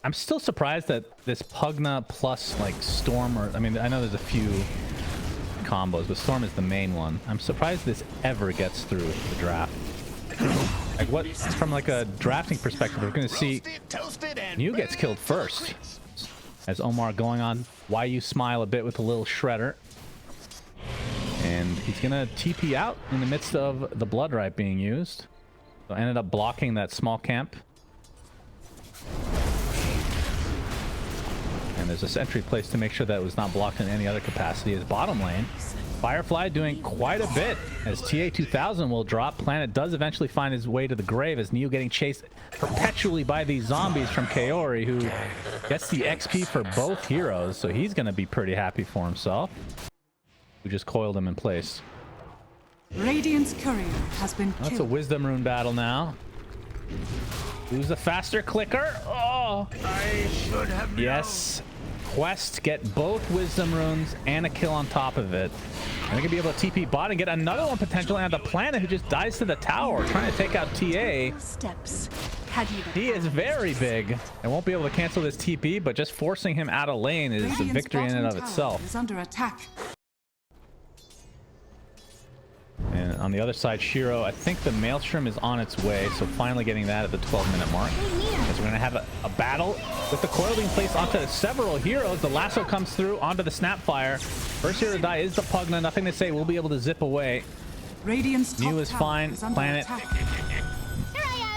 I'm still surprised that this Pugna plus like Storm, or I mean, I know there's a few combos, but Storm is the main one. I'm surprised this ever gets through the draft. Like, what, from like a drafting perspective, we're going to see New gets killed first. As Omar going on Why You Smile a bit with a little shredder. And he's going to TP out in the midst of the Blood Ripe being used. So ended up blocking that small camp. And there's a sentry placed to make sure that it was not blocked in any other capacity. His bottom lane, Firefly doing quite a bit as TA2000 will drop. Planet does eventually find his way to the grave as Neo getting chased perpetually by these zombies from Kaori, who gets the XP for both heroes. So he's going to be pretty happy for himself. Who just coiled him in place. Radiant's courier has been killed. That's a wisdom rune battle now. Who's the faster clicker? Oh, I should have known. Yes. Quest get both wisdom runes and a kill on top of it. And they're gonna be able to TP bot and get another one potentially on the Planet, who just dies to the tower trying to take out TA. Steps. He is very big and won't be able to cancel this TP, but just forcing him out of lane is a victory in and of itself. Is under attack. And on the other side, Shiro, I think the Maelstrom is on its way, so finally getting that at the 12-minute mark. As we're going to have a battle with the coil being placed onto several heroes. The lasso comes through onto the Snapfire. First hero to die is the Pugna. Nothing to say. We'll be able to zip away. Radiant's New is fine. Planet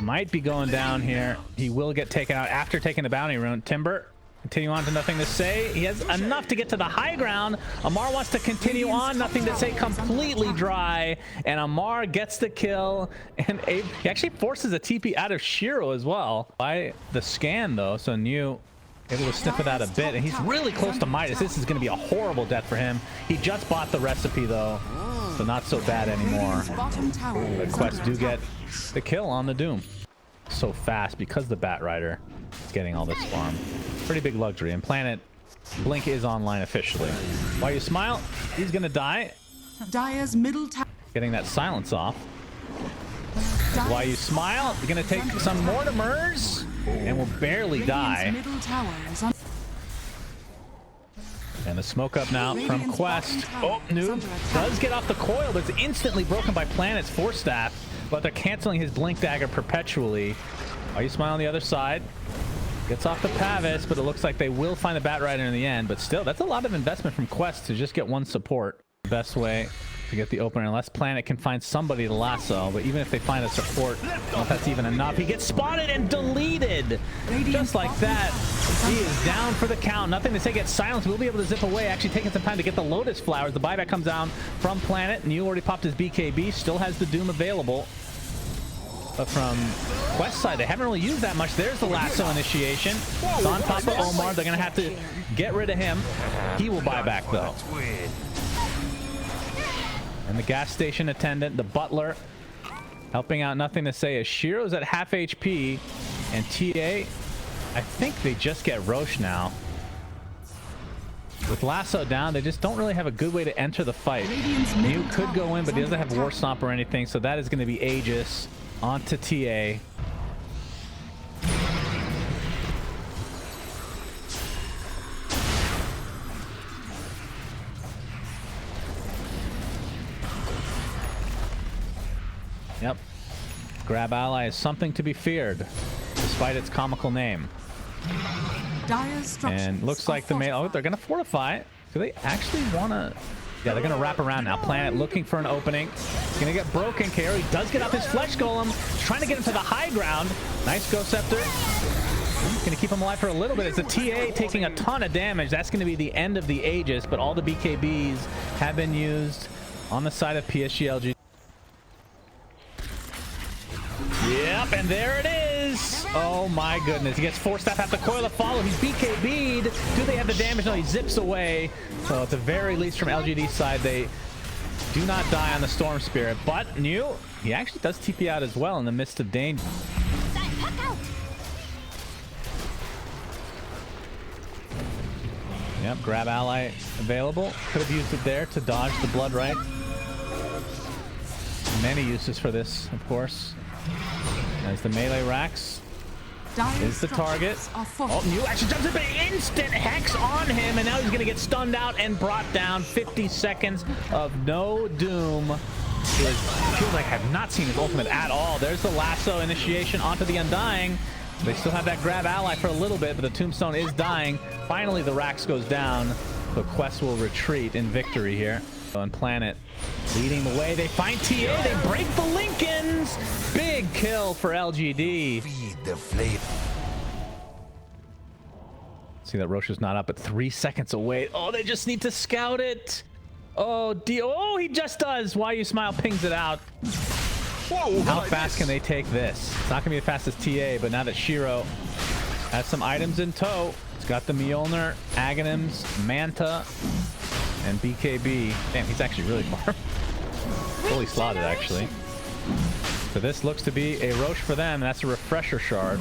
might be going down here. He will get taken out after taking the bounty rune. Timber. Continue on to nothing to say. He has enough to get to the high ground. Amar wants to continue on. Nothing to say. Completely dry. And Amar gets the kill. And he actually forces a TP out of Shiro as well. By the scan, though. So New able to sniff it out a bit. And he's really close to Midas. This is going to be a horrible death for him. He just bought the recipe, though. So not so bad anymore. The Quest do get the kill on the Doom. So fast because the Bat Rider is getting all this farm. Pretty big luxury. And Planet Blink is online officially. Why You Smile, he's gonna die. Dire's middle tower. Getting that silence off. Why You Smile, you're gonna take some Mortimers and will barely die. And the smoke up now from Quest. Oh, Noob does get off the coil, but it's instantly broken by Planet's Force Staff. But they're canceling his Blink Dagger perpetually. Why You Smile on the other side. Gets off the Pavis, but it looks like they will find the Bat Rider in the end. But still, that's a lot of investment from Quest to just get one support. The best way to get the opener, unless Planet can find somebody to lasso. But even if they find a support, I don't know if that's even enough. He gets spotted and deleted. Just like that. He is down for the count. Nothing to say. Gets silenced. We'll be able to zip away. Actually taking some time to get the Lotus Flowers. The buyback comes down from Planet. New already popped his BKB. Still has the Doom available. But from Quest side, they haven't really used that much. There's the lasso initiation. It's on top of Omar. They're going to have to get rid of him. He will buy back, though. And the gas station attendant, the butler, helping out. Nothing to say as Shiro's at half HP. And TA, I think they just get Roche now. With lasso down, they just don't really have a good way to enter the fight. Mew could go in, but he doesn't have War Stomp or anything. So that is going to be Aegis onto TA. Yep. Grab Ally is something to be feared, despite its comical name. And looks like the main... Oh, they're going to fortify. Do they actually want to... Yeah, they're going to wrap around now. Planet looking for an opening. It's going to get broken. Kaori does get up his Flesh Golem. He's trying to get him to the high ground. Nice Ghost Scepter. Going to keep him alive for a little bit. It's the TA taking a ton of damage. That's going to be the end of the Aegis, but all the BKBs have been used on the side of Psg.Lgd. Yep, and there it is. Oh my goodness. He gets Force Staff, have to coil a follow. He's BKB'd. Do they have the damage? No, he zips away. So at the very least from LGD's side, they do not die on the Storm Spirit. But New, he actually does TP out as well in the midst of danger. Yep, grab ally available. Could have used it there to dodge the Blood Ripe. Many uses for this, of course. As the melee racks is the target. Oh, New actually jumps in, but instant hex on him, and now he's going to get stunned out and brought down. 50 seconds of no doom. It feels like I have not seen his ultimate at all. There's the lasso initiation onto the Undying. They still have that grab ally for a little bit, but the tombstone is dying. Finally, the Rax goes down. So Quest will retreat in victory here. And Planet leading the way. They find TA. They break the Lincolns. Big kill for LGD. Feed the flame. See that Roche is not up, but 3 seconds away. Oh, they just need to scout it. Oh, oh, he just does. Why you smile pings it out. Whoa, how fast can they take this? It's not gonna be as fast as TA, but now that Shiro has some items in tow, it's got the Mjolnir, Aghanims, Manta, and BKB. Damn, he's actually really far. Fully slotted, actually. So this looks to be a Roche for them. That's a refresher shard.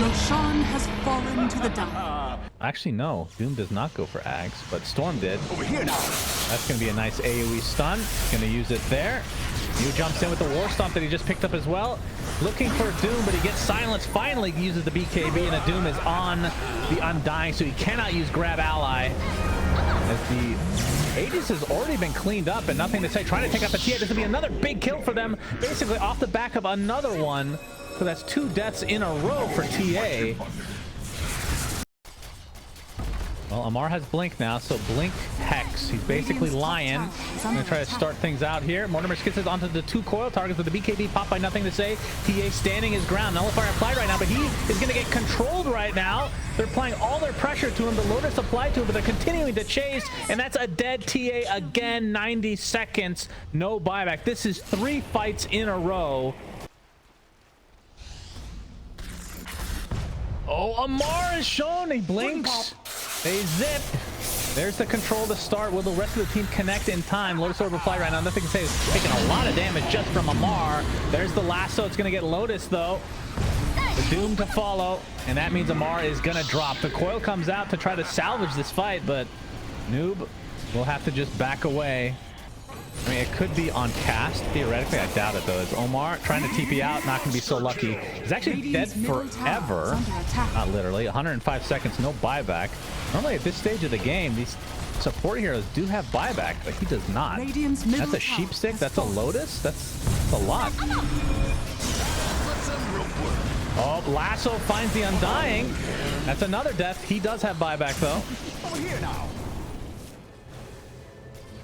Roshan has fallen to the down. Actually, no. Doom does not go for Ags, but Storm did. Over here now. That's going to be a nice AoE stun. Going to use it there. New jumps in with the War Stomp that he just picked up as well. Looking for Doom, but he gets silenced. Finally uses the BKB, and the Doom is on the Undying, so he cannot use Grab Ally. As the Aegis has already been cleaned up and nothing to say. Trying to take out the TA. This will be another big kill for them, basically off the back of another one. So that's 2 deaths in a row for TA. Well, Amar has Blink now, so Blink Hex. He's basically Lion. I'm going to try to start things out here. Mortimer skits onto the 2 coil targets with the BKB pop by nothing to say. TA standing his ground. Nullifier applied right now, but he is going to get controlled right now. They're applying all their pressure to him. The Lotus applied to him, but they're continuing to chase, and that's a dead TA again. 90 seconds, no buyback. This is 3 fights in a row. Oh, Amar is shown. He blinks. They zip. There's the control to start. Will the rest of the team connect in time? Lotus Orb reply right now. Nothing to say. It's taking a lot of damage just from Amar. There's the lasso. It's going to get Lotus, though. The Doom to follow. And that means Amar is going to drop. The coil comes out to try to salvage this fight, but Noob will have to just back away. I mean, it could be on cast, theoretically. I doubt it, though. It's Omar trying to TP out, not going to be so lucky. He's actually dead forever. Not literally. 105 seconds, no buyback. Normally, at this stage of the game, these support heroes do have buyback, but he does not. That's a sheep stick. That's a Lotus. That's a lot. Oh, Lasso finds the Undying. That's another death. He does have buyback, though. Over here now.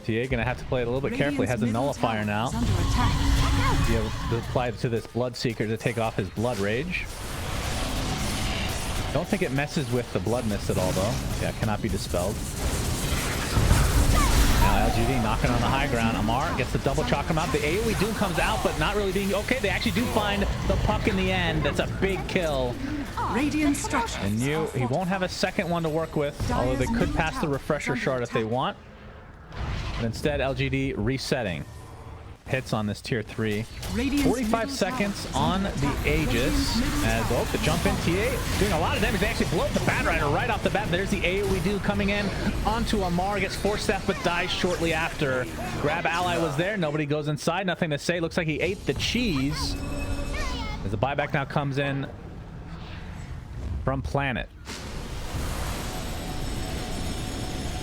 TA gonna have to play it a little bit carefully. Has a nullifier now. Be able to apply to this Bloodseeker to take off his Blood Rage. Don't think it messes with the Blood Mist at all, though. Yeah, cannot be dispelled. Now LGD knocking on the high ground. Amar gets the double chalk him out. The AoE Doom comes out, but not really being okay. They actually do find the puck in the end. That's a big kill. Radiant structures. And he won't have a second one to work with, although they could pass the Refresher Shard if they want. But instead, LGD resetting. Hits on this tier 3. 45 seconds on the Aegis. As the jump in TA doing a lot of damage. They actually blow up the Batrider right off the bat. There's the AoE do coming in onto Amar. Gets Force Staff but dies shortly after. Grab Ally was there. Nobody goes inside. Nothing to say. Looks like he ate the cheese. As the buyback now comes in from Planet.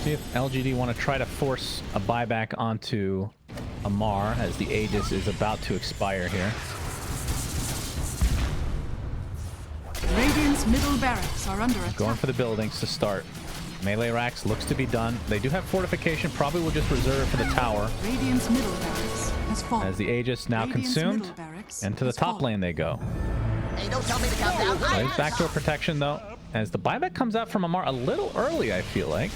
See if LGD want to try to force a buyback onto Amar as the Aegis is about to expire here. Radiant's middle barracks are under attack. Going for the buildings to start. Melee racks looks to be done. They do have fortification. Probably will just reserve for the tower. Radiant's middle barracks has fallen. As the Aegis now consumed. And to the top lane they go. Hey, don't tell me to calm down. Plays backdoor protection though. As the buyback comes out from Amar a little early, I feel like.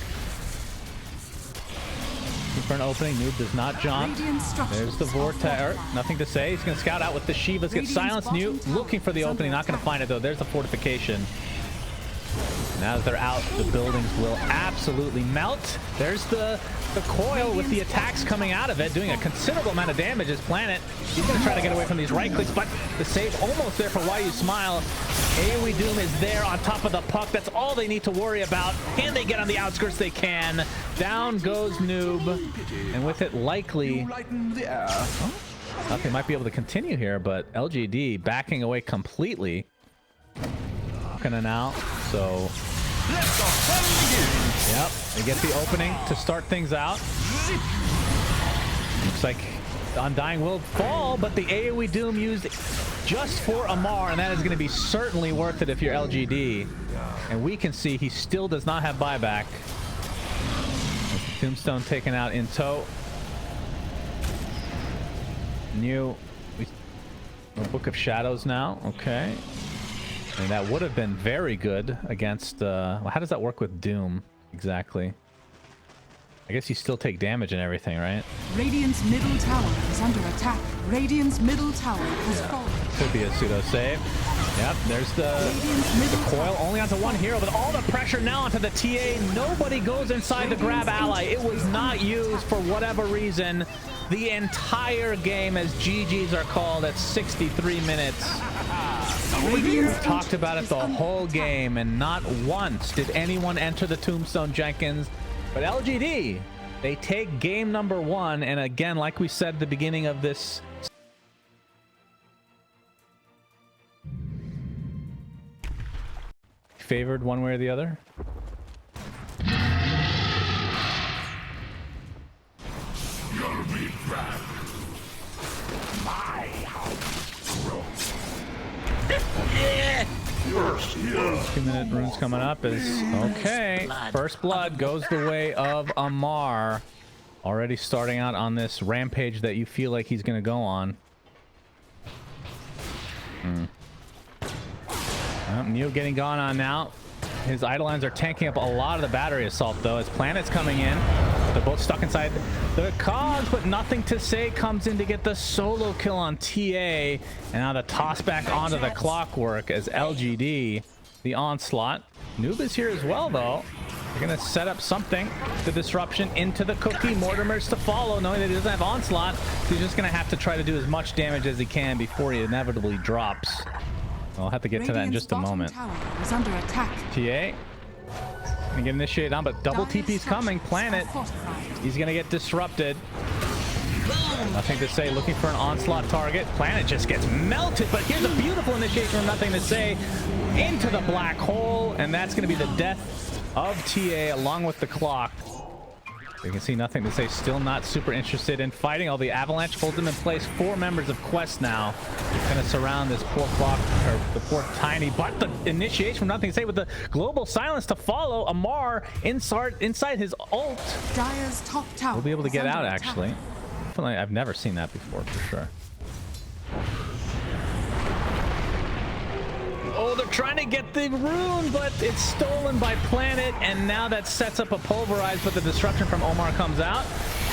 For an opening, Noob does not jump. There's the Vortex. Nothing to say. He's going to scout out with the Shivas. Get silenced. Noob looking for the opening. Not going to find it, though. There's the fortification. Now that they're out, the buildings will absolutely melt. There's the coil with the attacks coming out of it, doing a considerable amount of damage as Planet. He's going to try to get away from these right clicks, but the save almost there for Why You Smile. AoE Doom is there on top of the puck. That's all they need to worry about. Can they get on the outskirts? They can. Down goes Noob. And with it likely... Nothing might be able to continue here, but LGD backing away completely. Gonna now, so yep, they get the opening to start things out. Looks like Undying will fall, but the AoE Doom used just for Amar, and that is going to be certainly worth it if you're LGD. And we can see he still does not have buyback. Tombstone taken out in tow. New Book of Shadows now. Okay. And that would have been very good against... well, how does that work with Doom exactly? I guess you still take damage and everything, right? Radiant's middle tower is under attack. Radiant's middle tower has fallen. Could be a pseudo save. Yep, there's the coil only onto one hero, but all the pressure now onto the TA. Nobody goes inside the grab ally. It was not used for whatever reason the entire game, as GGs are called at 63 minutes. We've talked about it the whole game, and not once did anyone enter the Tombstone Jenkins. But LGD, they take game number 1, and again, like we said at the beginning of this, favored one way or the other. Yeah. 2-minute runes coming up is okay. First blood goes the way of Amar. Already starting out on this rampage that you feel like he's gonna go on. Neo getting gone on now. His Eidolons are tanking up a lot of the battery assault though, as Planet's coming in. They're both stuck inside the cogs, but nothing to say comes in to get the solo kill on TA. And now the toss back onto the clockwork as LGD, the onslaught. Noob is here as well though. They're gonna set up something. The disruption into the cookie. Mortimer's to follow, knowing that he doesn't have onslaught. So he's just gonna have to try to do as much damage as he can before he inevitably drops. I'll have to get to that in just a moment. Is under attack. TA gonna get initiated on, but double TP's coming. Planet, he's gonna get disrupted. Nothing to say, looking for an onslaught target. Planet just gets melted, but here's a beautiful initiation from Nothing to Say into the black hole, and that's gonna be the death of TA along with the clock. You can see Nothing to Say still not super interested in fighting. All the avalanche holds him in place. 4 members of Quest now gonna surround this poor clock, or the poor Tiny. But the initiation from Nothing to Say with the global silence to follow. Amar inside his ult. Dire's top tower. We'll be able to get out actually. I've never seen that before for sure. Oh, they're trying to get the rune, but it's stolen by Planet, and now that sets up a pulverize, but the disruption from Omar comes out.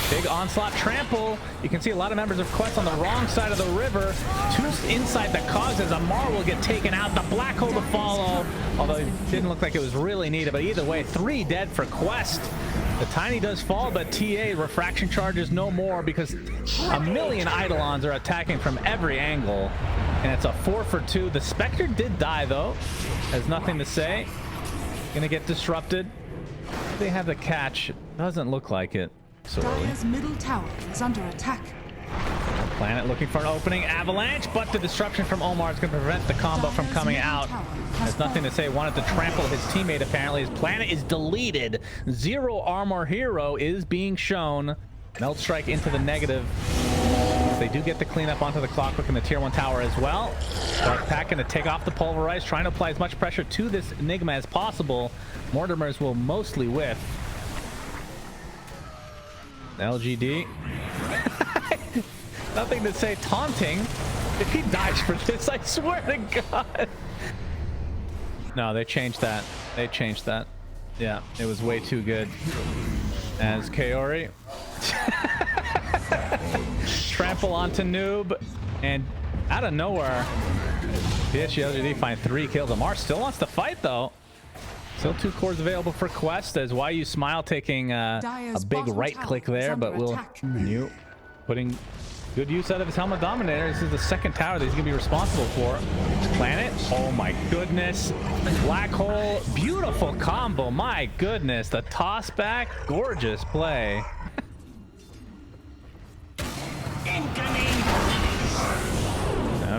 Big onslaught trample. You can see a lot of members of Quest on the wrong side of the river. 2 inside the cogs as Amar will get taken out. The black hole to follow, although it didn't look like it was really needed, but either way, 3 dead for Quest. The Tiny does fall, but TA refraction charges no more because a million Eidolons are attacking from every angle. And it's a 4 for 2. The Spectre did die though. Has Nothing to Say. Gonna get disrupted. They have the catch. Doesn't look like it. So Dire's middle tower is under attack. Planet looking for an opening. Avalanche, but the disruption from Omar is going to prevent the combo from coming out. Has Nothing to Say. Wanted to trample his teammate apparently. His Planet is deleted. 0 armor hero is being shown. Melt Strike into the negative. They do get the cleanup onto the clockwork and the tier 1 tower as well. Dark Pack going to take off the pulverize, trying to apply as much pressure to this Enigma as possible. Mortimers will mostly whiff. LGD. Nothing to Say taunting. If he dies for this, I swear to God. No, they changed that. They changed that. Yeah, it was way too good. As Kaori. Trample onto Noob, and out of nowhere, Psg.Lgd find 3 kills. Amar still wants to fight though. Still 2 cores available for Quest as YU Smile taking a big right click there, but will New putting good use out of his Helmet Dominator. This is the second tower that he's going to be responsible for. Planet. Oh my goodness. Black Hole. Beautiful combo. My goodness. The toss back. Gorgeous play.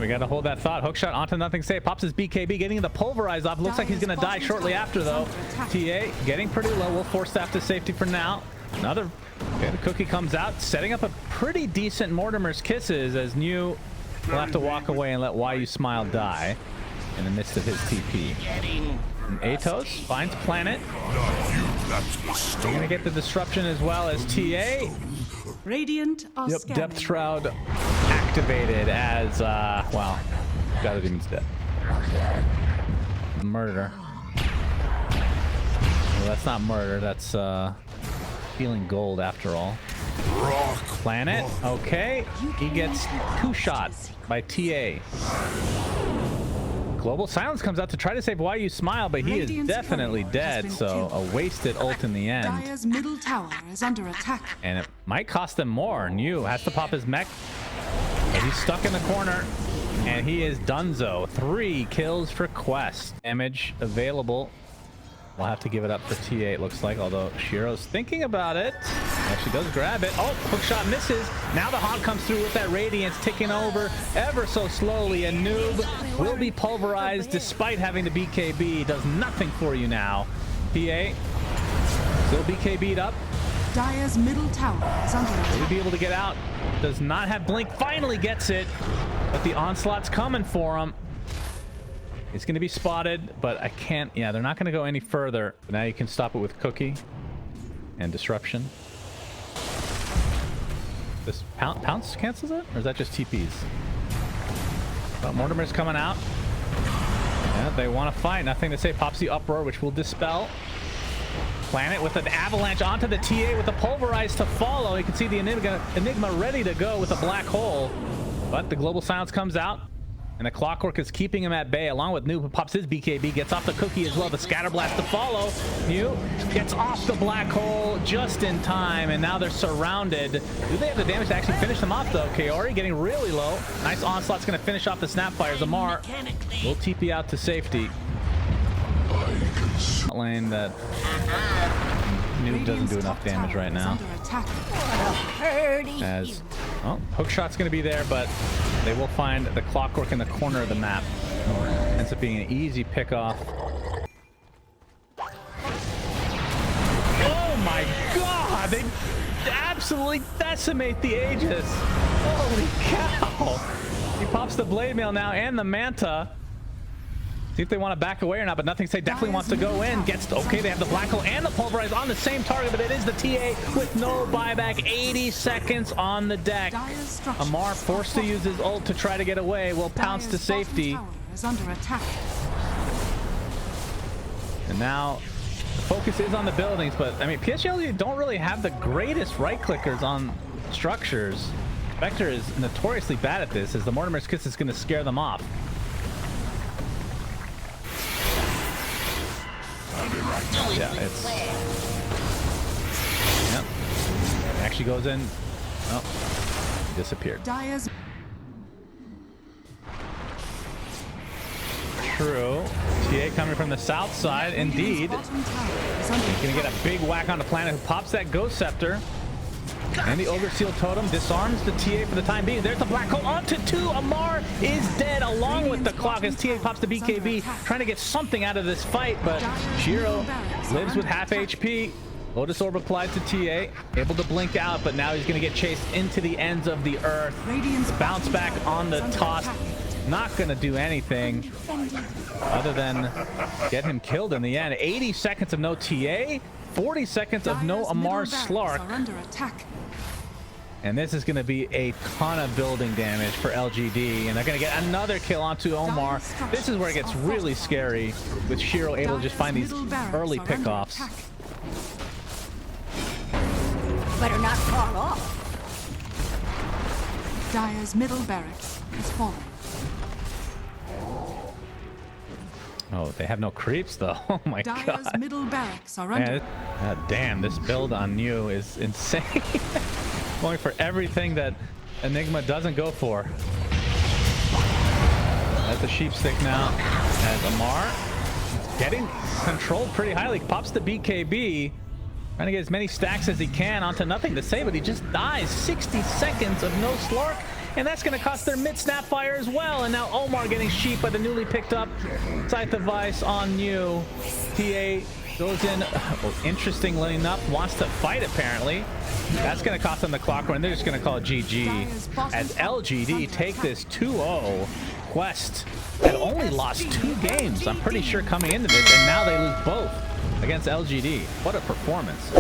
We got to hold that thought. Hookshot onto nothing save. Pops his BKB, getting the pulverize off. Looks like he's going to die shortly after, though. TA getting pretty low. We'll force staff to safety for now. Another okay, the cookie comes out, setting up a pretty decent Mortimer's Kisses as New will have to walk away and let YU Smile die in the midst of his TP. And Atos finds Planet. We're going to get the disruption as well as TA. Radiant are Yep, scanning. Depth Shroud activated as, well, God, demon's dead. Murder. Well, that's not murder, that's stealing gold after all. Planet, okay. He gets 2 shots by TA. Global Silence comes out to try to save YU Smile, but he is definitely dead, so a wasted ult in the end. Dire's middle tower is under attack. And it might cost him more. New has to pop his mech, but he's stuck in the corner, and he is donezo. 3 kills for Quest. Damage available. We'll have to give it up for TA, it looks like, although Shiro's thinking about it. Actually does grab it. Oh, hookshot misses. Now the Haunt comes through with that Radiance ticking over ever so slowly, and Noob will be pulverized despite having the BKB. Does nothing for you now. TA still BKB'd up. Dire's middle tower is under attack. He'll be able to get out. Does not have Blink. Finally gets it, but the onslaught's coming for him. It's going to be spotted, but I can't. Yeah, they're not going to go any further. But now you can stop it with Cookie and Disruption. This Pounce cancels it? Or is that just TPs? But Mortimer's coming out. Yeah, they want to fight. Nothing to say. Pops the Uproar, which will dispel. Planet with an avalanche onto the TA with the Pulverize to follow. You can see the Enigma ready to go with a Black Hole. But the Global Silence comes out. And the Clockwork is keeping him at bay, along with Noob, who pops his BKB, gets off the Cookie as well. The Scatter Blast to follow. New gets off the Black Hole just in time, and now they're surrounded. Do they have the damage to actually finish them off, though? Kaori getting really low. Nice Onslaught's going to finish off the Snapfires. Amar will TP out to safety. Lane that Noob doesn't do enough damage right now. As Hookshot's going to be there, but they will find the Clockwork in the corner of the map. Ends up being an easy pick off. Oh my god! They absolutely decimate the Aegis! Holy cow! He pops the Blade Mail now and the Manta. See if they want to back away or not, but Nothing Say definitely wants to go in. Gets okay, they have the Black Hole and the Pulverize on the same target, but it is the TA with no buyback. 80 seconds on the deck. Amar forced to use his ult to try to get away. Will pounce to safety. Is under attack. And now the focus is on the buildings, but I mean, Psg.Lgd don't really have the greatest right clickers on structures. Spectre is notoriously bad at this, as the Mortimer's Kiss is going to scare them off. Yeah, it's... Yep. Actually goes in. Oh, disappeared. Dire's True. TA coming from the south side, indeed. bottom tower is under He's gonna get a big whack on the Planet, who pops that Ghost Scepter. And the Ogre Seal Totem disarms the TA for the time being. There's the Black Hole onto 2. Amar is dead along with the clock as TA pops the BKB, trying to get something out of this fight, but Shiro lives with half HP. Lotus Orb applied to TA, able to blink out, but now he's going to get chased into the ends of the earth. The bounce back on the toss, not going to do anything other than get him killed in the end. 80 seconds of no TA, 40 seconds of no Amar Slark. And this is going to be a ton of building damage for LGD, and they're going to get another kill onto Omar. This is where it gets really scary, with Shiro able to just find these early pickoffs. Better not fall off. Dire's middle barracks is falling. Oh, they have no creeps though. Oh my Dire's god. middle barracks are Man, under. God damn, this build on New is insane. Going for everything that Enigma doesn't go for. That's the sheep stick now. As Amar getting controlled pretty highly. Pops the BKB. Trying to get as many stacks as he can onto nothing to say, but he just dies. 60 seconds of no Slark. And that's going to cost their mid snapfire as well. And now Omar getting sheep by the newly picked up Scythe of Vice on New. TA goes in. Oh, interestingly enough, wants to fight apparently. That's going to cost them the clock run. They're just going to call it GG. As LGD take this 2-0. Quest had only lost 2 games, I'm pretty sure, coming into this. And now they lose both against LGD. What a performance.